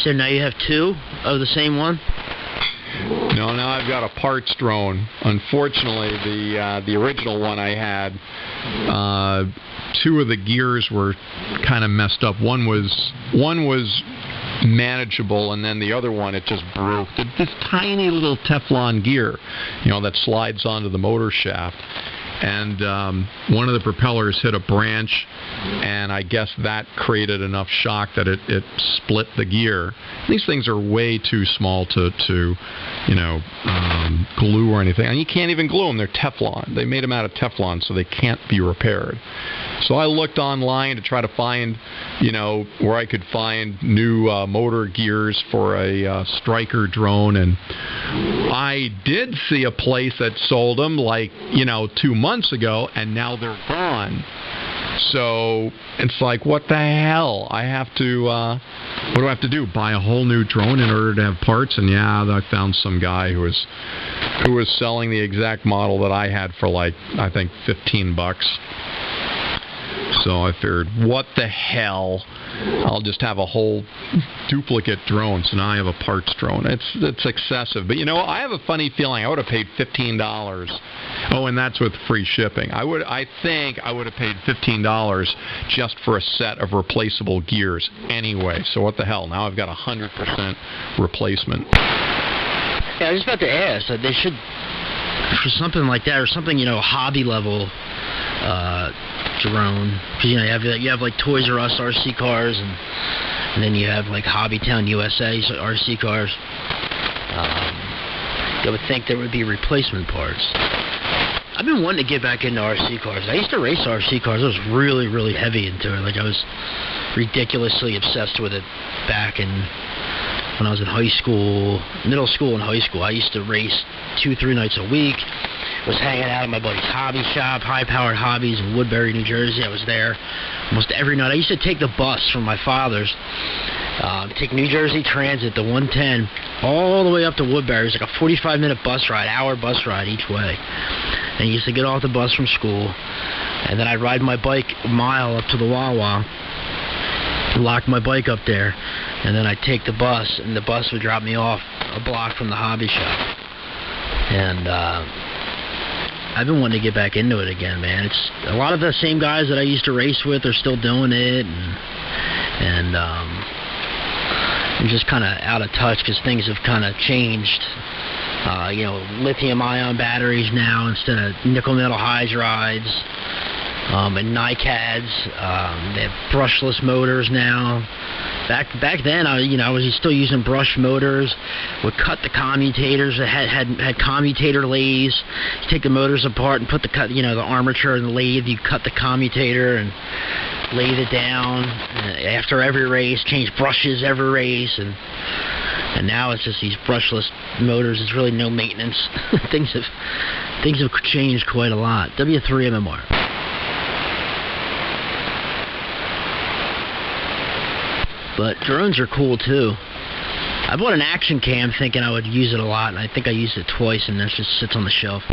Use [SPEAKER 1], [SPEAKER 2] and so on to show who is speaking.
[SPEAKER 1] So now you have two of the same one?
[SPEAKER 2] No, now I've got a parts drone. Unfortunately, the original one I had, two of the gears were kind of messed up. One was manageable, and then the other one, it just broke. This tiny little Teflon gear, that slides onto the motor shaft. And one of the propellers hit a branch, and I guess that created enough shock that it split the gear. These things are way too small to glue or anything. And you can't even glue them. They're Teflon. They made them out of Teflon, so they can't be repaired. So I looked online to try to find, where I could find new motor gears for a Striker drone, and I did see a place that sold them 2 months ago, and now they're gone. So it's like, what the hell? I have to, what do I have to do? Buy a whole new drone in order to have parts? And yeah, I found some guy who was selling the exact model that I had for I think $15. So I figured, what the hell? I'll just have a whole duplicate drone. So now I have a parts drone. It's excessive. But I have a funny feeling I would have paid $15. Oh, and that's with free shipping. I think I would have paid $15 just for a set of replaceable gears anyway. So what the hell? Now I've got 100% replacement.
[SPEAKER 1] Yeah, I was about to ask that they should, for something like that, or something, hobby level drone, because you have like Toys R Us RC cars, and then you have like Hobbytown USA RC cars. I would think there would be replacement parts. I've been wanting to get back into RC cars. I used to race RC cars. I was really, really heavy into it. I was ridiculously obsessed with it back when I was in high school, middle school and high school. I used to race 2-3 nights a week. Was hanging out at my buddy's hobby shop, High Powered Hobbies in Woodbury, New Jersey. I was there almost every night. I used to take the bus from my father's, take New Jersey Transit, the 110, all the way up to Woodbury. It was like a 45-minute bus ride, hour bus ride each way. And I used to get off the bus from school, and then I'd ride my bike a mile up to the Wawa, lock my bike up there, and then I'd take the bus, and the bus would drop me off a block from the hobby shop. And I've been wanting to get back into it again, man. It's a lot of the same guys that I used to race with are still doing it, and I'm just kind of out of touch because things have kind of changed. Lithium-ion batteries now instead of nickel-metal hydrides, and NiCads. They have brushless motors now. Back then, I was still using brush motors. Would cut the commutators that had commutator lathes. You take the motors apart and put the armature in the lathe. You cut the commutator and lathe it down. After every race, change brushes every race, and now it's just these brushless motors. It's really no maintenance. Things have changed quite a lot. W3MMR. But drones are cool too. I bought an action cam thinking I would use it a lot, and I think I used it twice, and it just sits on the shelf.